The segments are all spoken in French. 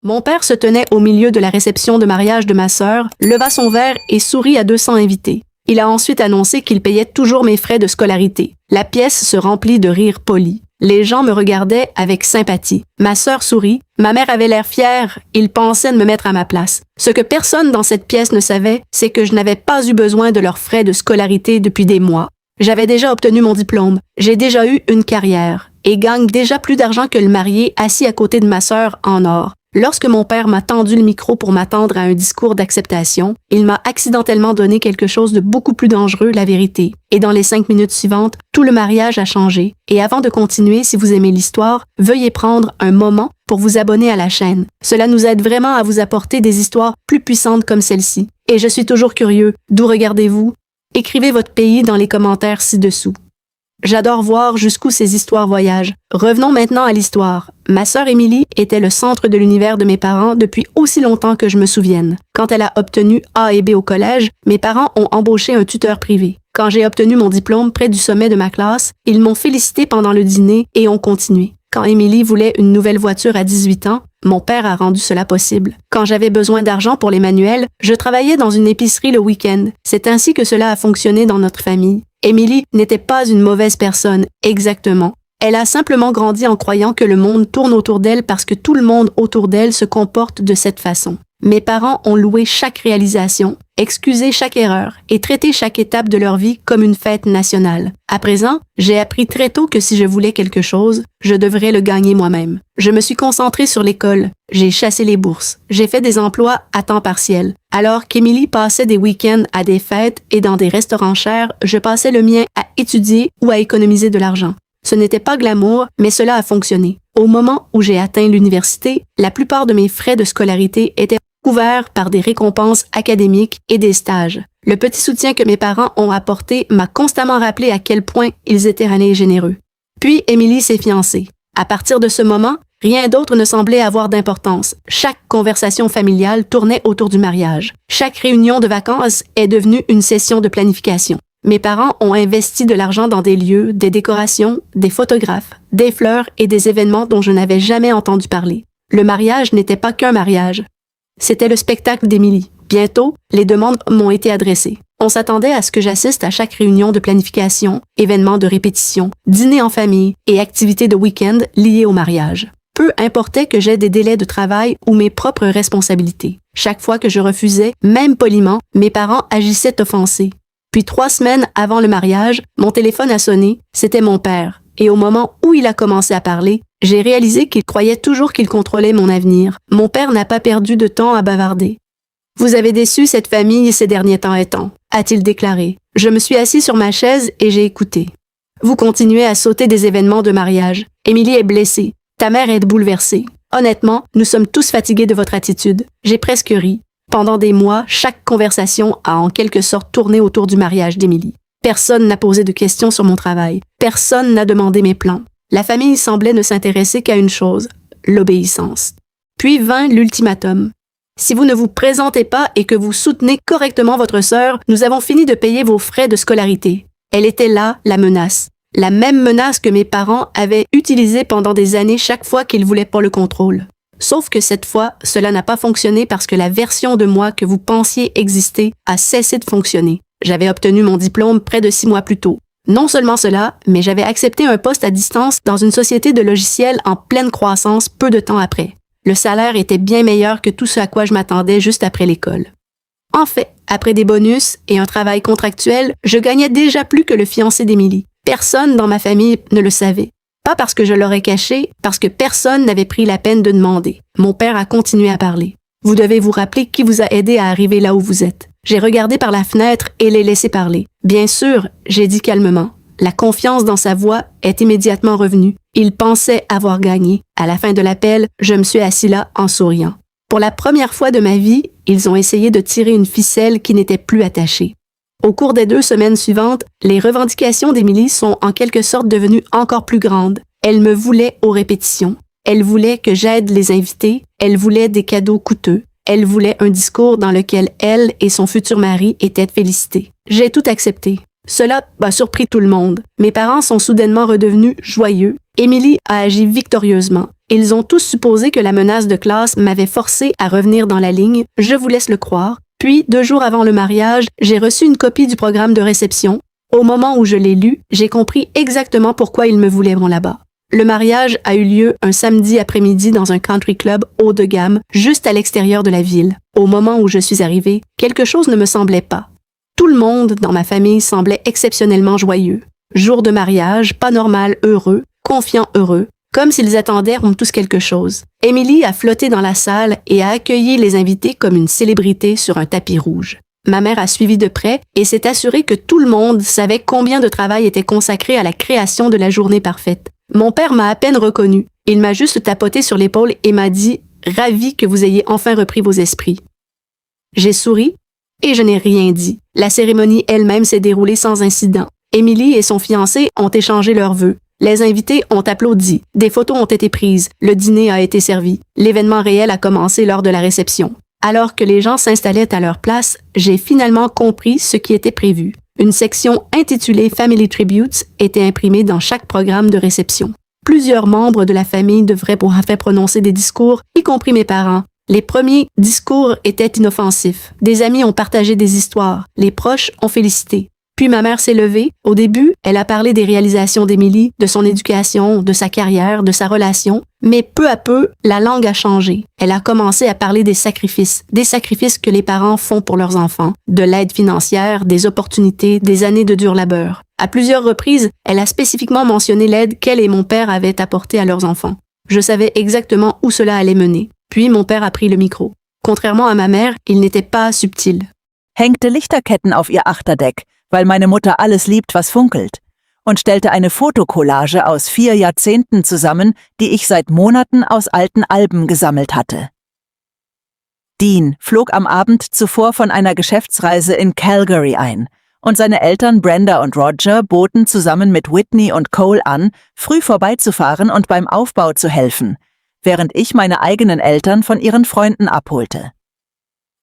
Mon père se tenait au milieu de la réception de mariage de ma sœur, leva son verre et sourit à 200 invités. Il a ensuite annoncé qu'il payait toujours mes frais de scolarité. La pièce se remplit de rires polis. Les gens me regardaient avec sympathie. Ma sœur sourit. Ma mère avait l'air fière. Ils pensaient de me mettre à ma place. Ce que personne dans cette pièce ne savait, c'est que je n'avais pas eu besoin de leurs frais de scolarité depuis des mois. J'avais déjà obtenu mon diplôme. J'ai déjà eu une carrière et gagne déjà plus d'argent que le marié assis à côté de ma sœur en or. Lorsque mon père m'a tendu le micro pour m'attendre à un discours d'acceptation, il m'a accidentellement donné quelque chose de beaucoup plus dangereux, la vérité. Et dans les 5 minutes suivantes, tout le mariage a changé. Et avant de continuer, si vous aimez l'histoire, veuillez prendre un moment pour vous abonner à la chaîne. Cela nous aide vraiment à vous apporter des histoires plus puissantes comme celle-ci. Et je suis toujours curieux. D'où regardez-vous? Écrivez votre pays dans les commentaires ci-dessous. J'adore voir jusqu'où ces histoires voyagent. Revenons maintenant à l'histoire. Ma sœur Émilie était le centre de l'univers de mes parents depuis aussi longtemps que je me souvienne. Quand elle a obtenu A et B au collège, mes parents ont embauché un tuteur privé. Quand j'ai obtenu mon diplôme près du sommet de ma classe, ils m'ont félicité pendant le dîner et ont continué. Quand Émilie voulait une nouvelle voiture à 18 ans, mon père a rendu cela possible. Quand j'avais besoin d'argent pour les manuels, je travaillais dans une épicerie le week-end. C'est ainsi que cela a fonctionné dans notre famille. Émilie n'était pas une mauvaise personne, exactement. Elle a simplement grandi en croyant que le monde tourne autour d'elle parce que tout le monde autour d'elle se comporte de cette façon. Mes parents ont loué chaque réalisation, excusé chaque erreur et traité chaque étape de leur vie comme une fête nationale. À présent, j'ai appris très tôt que si je voulais quelque chose, je devrais le gagner moi-même. Je me suis concentrée sur l'école, j'ai chassé les bourses, j'ai fait des emplois à temps partiel. Alors qu'Émilie passait des week-ends à des fêtes et dans des restaurants chers, je passais le mien à étudier ou à économiser de l'argent. Ce n'était pas glamour, mais cela a fonctionné. Au moment où j'ai atteint l'université, la plupart de mes frais de scolarité étaient couverts par des récompenses académiques et des stages. Le petit soutien que mes parents ont apporté m'a constamment rappelé à quel point ils étaient allés généreux. Puis Émilie s'est fiancée. À partir de ce moment, rien d'autre ne semblait avoir d'importance. Chaque conversation familiale tournait autour du mariage. Chaque réunion de vacances est devenue une session de planification. Mes parents ont investi de l'argent dans des lieux, des décorations, des photographes, des fleurs et des événements dont je n'avais jamais entendu parler. Le mariage n'était pas qu'un mariage. C'était le spectacle d'Émilie. Bientôt, les demandes m'ont été adressées. On s'attendait à ce que j'assiste à chaque réunion de planification, événements de répétition, dîner en famille et activités de week-end liées au mariage. Peu importait que j'aie des délais de travail ou mes propres responsabilités. Chaque fois que je refusais, même poliment, mes parents agissaient offensés. Puis 3 semaines avant le mariage, mon téléphone a sonné, c'était mon père. Et au moment où il a commencé à parler, j'ai réalisé qu'il croyait toujours qu'il contrôlait mon avenir. Mon père n'a pas perdu de temps à bavarder. « Vous avez déçu cette famille ces derniers temps étant », a-t-il déclaré. Je me suis assis sur ma chaise et j'ai écouté. « Vous continuez à sauter des événements de mariage. Émilie est blessée. Ta mère est bouleversée. Honnêtement, nous sommes tous fatigués de votre attitude. » J'ai presque ri. Pendant des mois, chaque conversation a en quelque sorte tourné autour du mariage d'Émilie. Personne n'a posé de questions sur mon travail. Personne n'a demandé mes plans. La famille semblait ne s'intéresser qu'à une chose, l'obéissance. Puis vint l'ultimatum. Si vous ne vous présentez pas et que vous soutenez correctement votre sœur, nous avons fini de payer vos frais de scolarité. Elle était là, la menace. La même menace que mes parents avaient utilisée pendant des années chaque fois qu'ils voulaient pas le contrôle. Sauf que cette fois, cela n'a pas fonctionné parce que la version de moi que vous pensiez exister a cessé de fonctionner. J'avais obtenu mon diplôme près de 6 mois plus tôt. Non seulement cela, mais j'avais accepté un poste à distance dans une société de logiciels en pleine croissance peu de temps après. Le salaire était bien meilleur que tout ce à quoi je m'attendais juste après l'école. En fait, après des bonus et un travail contractuel, je gagnais déjà plus que le fiancé d'Émilie. Personne dans ma famille ne le savait. Pas parce que je l'aurais caché, parce que personne n'avait pris la peine de demander. Mon père a continué à parler. Vous devez vous rappeler qui vous a aidé à arriver là où vous êtes. J'ai regardé par la fenêtre et l'ai laissé parler. Bien sûr, j'ai dit calmement. La confiance dans sa voix est immédiatement revenue. Il pensait avoir gagné. À la fin de l'appel, je me suis assis là en souriant. Pour la première fois de ma vie, ils ont essayé de tirer une ficelle qui n'était plus attachée. Au cours des 2 semaines suivantes, les revendications d'Émilie sont en quelque sorte devenues encore plus grandes. Elle me voulait aux répétitions. Elle voulait que j'aide les invités. Elle voulait des cadeaux coûteux. Elle voulait un discours dans lequel elle et son futur mari étaient félicités. J'ai tout accepté. Cela a surpris tout le monde. Mes parents sont soudainement redevenus joyeux. Emily a agi victorieusement. Ils ont tous supposé que la menace de classe m'avait forcé à revenir dans la ligne, je vous laisse le croire. Puis, 2 jours avant le mariage, j'ai reçu une copie du programme de réception. Au moment où je l'ai lu, j'ai compris exactement pourquoi ils me voulaient bon là-bas. Le mariage a eu lieu un samedi après-midi dans un country club haut de gamme, juste à l'extérieur de la ville. Au moment où je suis arrivée, quelque chose ne me semblait pas. Tout le monde dans ma famille semblait exceptionnellement joyeux. Jour de mariage, pas normal, heureux, confiant, heureux, comme s'ils attendaient tous quelque chose. Emily a flotté dans la salle et a accueilli les invités comme une célébrité sur un tapis rouge. Ma mère a suivi de près et s'est assurée que tout le monde savait combien de travail était consacré à la création de la journée parfaite. Mon père m'a à peine reconnu. Il m'a juste tapoté sur l'épaule et m'a dit « Ravi que vous ayez enfin repris vos esprits ». J'ai souri et je n'ai rien dit. La cérémonie elle-même s'est déroulée sans incident. Emily et son fiancé ont échangé leurs vœux. Les invités ont applaudi. Des photos ont été prises. Le dîner a été servi. L'événement réel a commencé lors de la réception. Alors que les gens s'installaient à leur place, j'ai finalement compris ce qui était prévu. Une section intitulée Family Tributes était imprimée dans chaque programme de réception. Plusieurs membres de la famille devraient faire prononcer des discours, y compris mes parents. Les premiers discours étaient inoffensifs. Des amis ont partagé des histoires. Les proches ont félicité. Puis ma mère s'est levée. Au début, elle a parlé des réalisations d'Emily, de son éducation, de sa carrière, de sa relation. Mais peu à peu, la langue a changé. Elle a commencé à parler des sacrifices que les parents font pour leurs enfants, de l'aide financière, des opportunités, des années de dur labeur. À plusieurs reprises, elle a spécifiquement mentionné l'aide qu'elle et mon père avaient apportée à leurs enfants. Je savais exactement où cela allait mener. Puis mon père a pris le micro. Contrairement à ma mère, il n'était pas subtil. Hängte Lichterketten auf ihr Achterdeck, weil meine Mutter alles liebt, was funkelt, und stellte eine Fotokollage aus 4 Jahrzehnten zusammen, die ich seit Monaten aus alten Alben gesammelt hatte. Dean flog am Abend zuvor von einer Geschäftsreise in Calgary ein, und seine Eltern Brenda und Roger boten zusammen mit Whitney und Cole an, früh vorbeizufahren und beim Aufbau zu helfen, während ich meine eigenen Eltern von ihren Freunden abholte.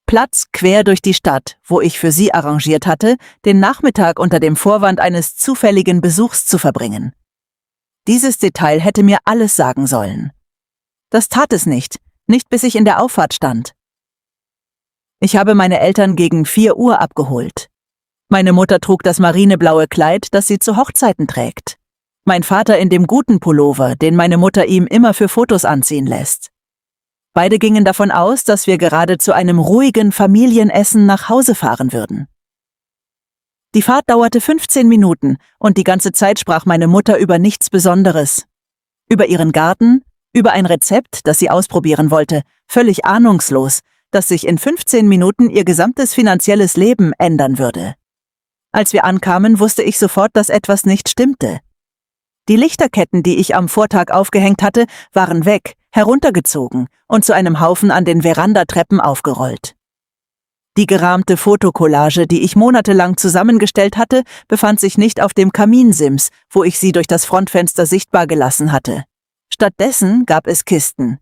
Platz quer durch die Stadt, wo ich für sie arrangiert hatte, den Nachmittag unter dem Vorwand eines zufälligen Besuchs zu verbringen. Dieses Detail hätte mir alles sagen sollen. Das tat es nicht bis ich in der Auffahrt stand. Ich habe meine Eltern gegen 4 Uhr abgeholt. Meine Mutter trug das marineblaue Kleid, das sie zu Hochzeiten trägt. Mein Vater in dem guten Pullover, den meine Mutter ihm immer für Fotos anziehen lässt. Beide gingen davon aus, dass wir gerade zu einem ruhigen Familienessen nach Hause fahren würden. Die Fahrt dauerte 15 Minuten und die ganze Zeit sprach meine Mutter über nichts Besonderes. Über ihren Garten, über ein Rezept, das sie ausprobieren wollte, völlig ahnungslos, dass sich in 15 Minuten ihr gesamtes finanzielles Leben ändern würde. Als wir ankamen, wusste ich sofort, dass etwas nicht stimmte. Die Lichterketten, die ich am Vortag aufgehängt hatte, waren weg, heruntergezogen und zu einem Haufen an den Verandatreppen aufgerollt. Die gerahmte Fotokollage, die ich monatelang zusammengestellt hatte, befand sich nicht auf dem Kaminsims, wo ich sie durch das Frontfenster sichtbar gelassen hatte. Stattdessen gab es Kisten.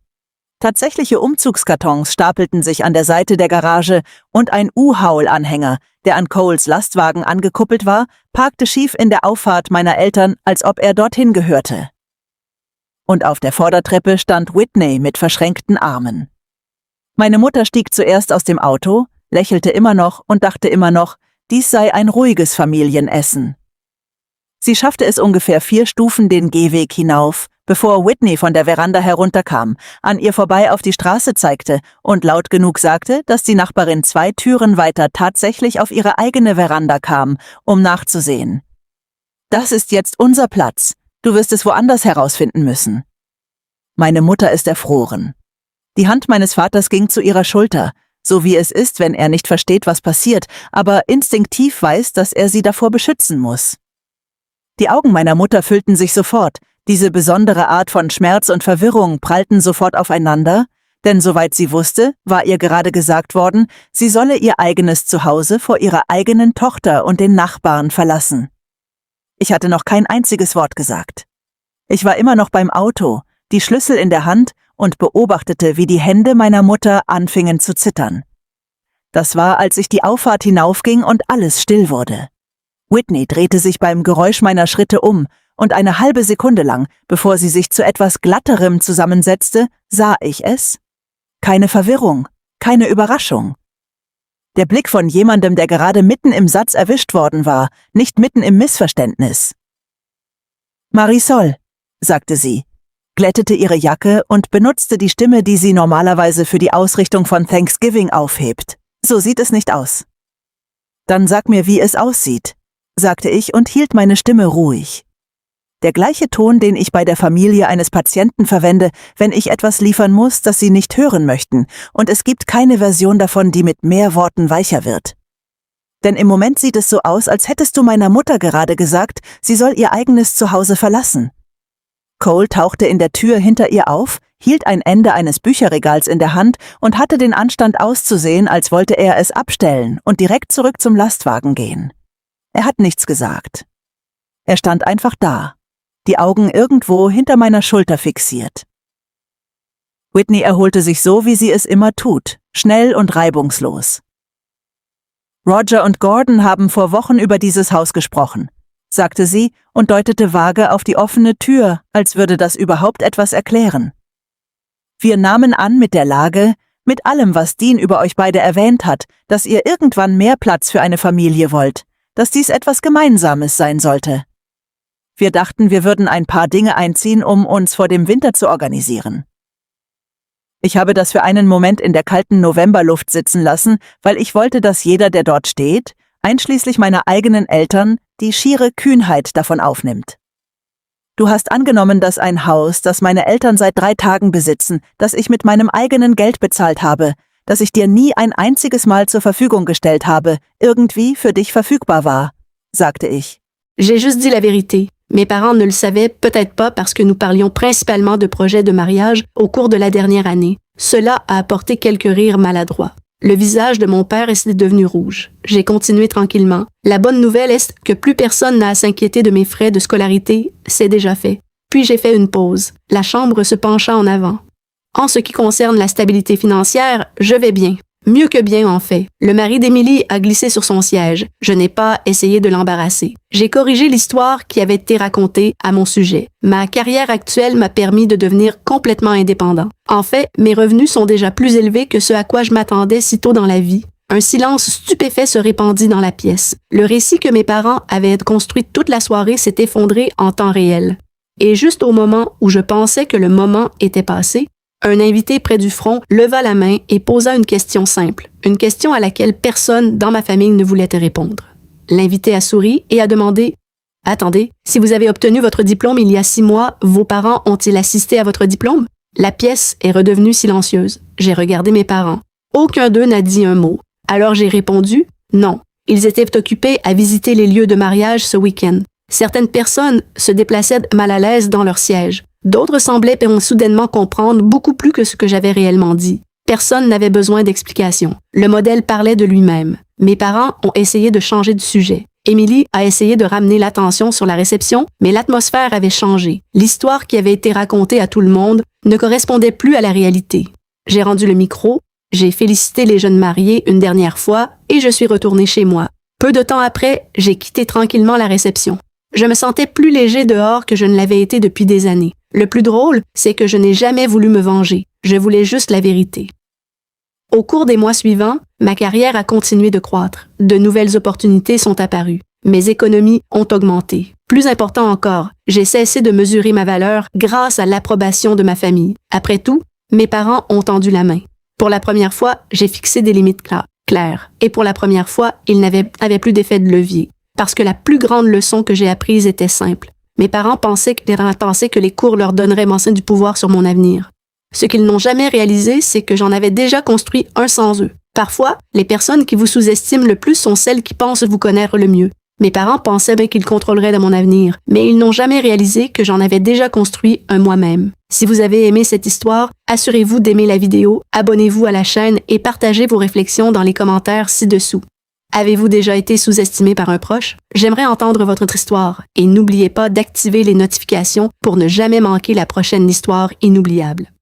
Tatsächliche Umzugskartons stapelten sich an der Seite der Garage und ein U-Haul-Anhänger, der an Coles Lastwagen angekuppelt war, parkte schief in der Auffahrt meiner Eltern, als ob er dorthin gehörte. Und auf der Vordertreppe stand Whitney mit verschränkten Armen. Meine Mutter stieg zuerst aus dem Auto, lächelte immer noch und dachte immer noch, dies sei ein ruhiges Familienessen. Sie schaffte es ungefähr 4 Stufen den Gehweg hinauf, bevor Whitney von der Veranda herunterkam, an ihr vorbei auf die Straße zeigte und laut genug sagte, dass die Nachbarin 2 Türen weiter tatsächlich auf ihre eigene Veranda kam, um nachzusehen. Das ist jetzt unser Platz. Du wirst es woanders herausfinden müssen. Meine Mutter ist erfroren. Die Hand meines Vaters ging zu ihrer Schulter, so wie es ist, wenn er nicht versteht, was passiert, aber instinktiv weiß, dass er sie davor beschützen muss. Die Augen meiner Mutter füllten sich sofort. Diese besondere Art von Schmerz und Verwirrung prallten sofort aufeinander, denn soweit sie wusste, war ihr gerade gesagt worden, sie solle ihr eigenes Zuhause vor ihrer eigenen Tochter und den Nachbarn verlassen. Ich hatte noch kein einziges Wort gesagt. Ich war immer noch beim Auto, die Schlüssel in der Hand und beobachtete, wie die Hände meiner Mutter anfingen zu zittern. Das war, als ich die Auffahrt hinaufging und alles still wurde. Whitney drehte sich beim Geräusch meiner Schritte um und eine halbe Sekunde lang, bevor sie sich zu etwas Glatterem zusammensetzte, sah ich es. Keine Verwirrung, keine Überraschung. Der Blick von jemandem, der gerade mitten im Satz erwischt worden war, nicht mitten im Missverständnis. »Marisol«, sagte sie, glättete ihre Jacke und benutzte die Stimme, die sie normalerweise für die Ausrichtung von Thanksgiving aufhebt. »So sieht es nicht aus.« »Dann sag mir, wie es aussieht«, sagte ich und hielt meine Stimme ruhig. Der gleiche Ton, den ich bei der Familie eines Patienten verwende, wenn ich etwas liefern muss, das sie nicht hören möchten, und es gibt keine Version davon, die mit mehr Worten weicher wird. Denn im Moment sieht es so aus, als hättest du meiner Mutter gerade gesagt, sie soll ihr eigenes Zuhause verlassen. Cole tauchte in der Tür hinter ihr auf, hielt ein Ende eines Bücherregals in der Hand und hatte den Anstand auszusehen, als wollte er es abstellen und direkt zurück zum Lastwagen gehen. Er hat nichts gesagt. Er stand einfach da, die Augen irgendwo hinter meiner Schulter fixiert. Whitney erholte sich so, wie sie es immer tut, schnell und reibungslos. »Roger und Gordon haben vor Wochen über dieses Haus gesprochen«, sagte sie und deutete vage auf die offene Tür, als würde das überhaupt etwas erklären. »Wir nahmen an mit der Lage, mit allem, was Dean über euch beide erwähnt hat, dass ihr irgendwann mehr Platz für eine Familie wollt, dass dies etwas Gemeinsames sein sollte. Wir dachten, wir würden ein paar Dinge einziehen, um uns vor dem Winter zu organisieren.« Ich habe das für einen Moment in der kalten Novemberluft sitzen lassen, weil ich wollte, dass jeder, der dort steht, einschließlich meiner eigenen Eltern, die schiere Kühnheit davon aufnimmt. Du hast angenommen, dass ein Haus, das meine Eltern seit 3 Tagen besitzen, das ich mit meinem eigenen Geld bezahlt habe, das ich dir nie ein einziges Mal zur Verfügung gestellt habe, irgendwie für dich verfügbar war, sagte ich. J'ai juste dit la vérité. Mes parents ne le savaient peut-être pas parce que nous parlions principalement de projets de mariage au cours de la dernière année. Cela a apporté quelques rires maladroits. Le visage de mon père est devenu rouge. J'ai continué tranquillement. La bonne nouvelle est que plus personne n'a à s'inquiéter de mes frais de scolarité, c'est déjà fait. Puis j'ai fait une pause. La chambre se pencha en avant. En ce qui concerne la stabilité financière, je vais bien. Mieux que bien, en fait. Le mari d'Émilie a glissé sur son siège. Je n'ai pas essayé de l'embarrasser. J'ai corrigé l'histoire qui avait été racontée à mon sujet. Ma carrière actuelle m'a permis de devenir complètement indépendant. En fait, mes revenus sont déjà plus élevés que ce à quoi je m'attendais si tôt dans la vie. Un silence stupéfait se répandit dans la pièce. Le récit que mes parents avaient construit toute la soirée s'est effondré en temps réel. Et juste au moment où je pensais que le moment était passé, un invité près du front leva la main et posa une question simple, une question à laquelle personne dans ma famille ne voulait répondre. L'invité a souri et a demandé « Attendez, si vous avez obtenu votre diplôme il y a 6 mois, vos parents ont-ils assisté à votre diplôme? » La pièce est redevenue silencieuse. J'ai regardé mes parents. Aucun d'eux n'a dit un mot. Alors j'ai répondu « Non, ils étaient occupés à visiter les lieux de mariage ce week-end. Certaines personnes se déplaçaient mal à l'aise dans leur siège. D'autres semblaient soudainement comprendre beaucoup plus que ce que j'avais réellement dit. Personne n'avait besoin d'explication. Le modèle parlait de lui-même. Mes parents ont essayé de changer de sujet. Émilie a essayé de ramener l'attention sur la réception, mais l'atmosphère avait changé. L'histoire qui avait été racontée à tout le monde ne correspondait plus à la réalité. J'ai rendu le micro, j'ai félicité les jeunes mariés une dernière fois et je suis retournée chez moi. Peu de temps après, j'ai quitté tranquillement la réception. Je me sentais plus léger dehors que je ne l'avais été depuis des années. Le plus drôle, c'est que je n'ai jamais voulu me venger. Je voulais juste la vérité. Au cours des mois suivants, ma carrière a continué de croître. De nouvelles opportunités sont apparues. Mes économies ont augmenté. Plus important encore, j'ai cessé de mesurer ma valeur grâce à l'approbation de ma famille. Après tout, mes parents ont tendu la main. Pour la première fois, j'ai fixé des limites claires. Et pour la première fois, ils n'avaient plus d'effet de levier. Parce que la plus grande leçon que j'ai apprise était simple. Mes parents pensaient que les cours leur donneraient du pouvoir sur mon avenir. Ce qu'ils n'ont jamais réalisé, c'est que j'en avais déjà construit un sans eux. Parfois, les personnes qui vous sous-estiment le plus sont celles qui pensent vous connaître le mieux. Mes parents pensaient bien qu'ils contrôleraient de mon avenir, mais ils n'ont jamais réalisé que j'en avais déjà construit un moi-même. Si vous avez aimé cette histoire, assurez-vous d'aimer la vidéo, abonnez-vous à la chaîne et partagez vos réflexions dans les commentaires ci-dessous. Avez-vous déjà été sous-estimé par un proche? J'aimerais entendre votre histoire et n'oubliez pas d'activer les notifications pour ne jamais manquer la prochaine histoire inoubliable.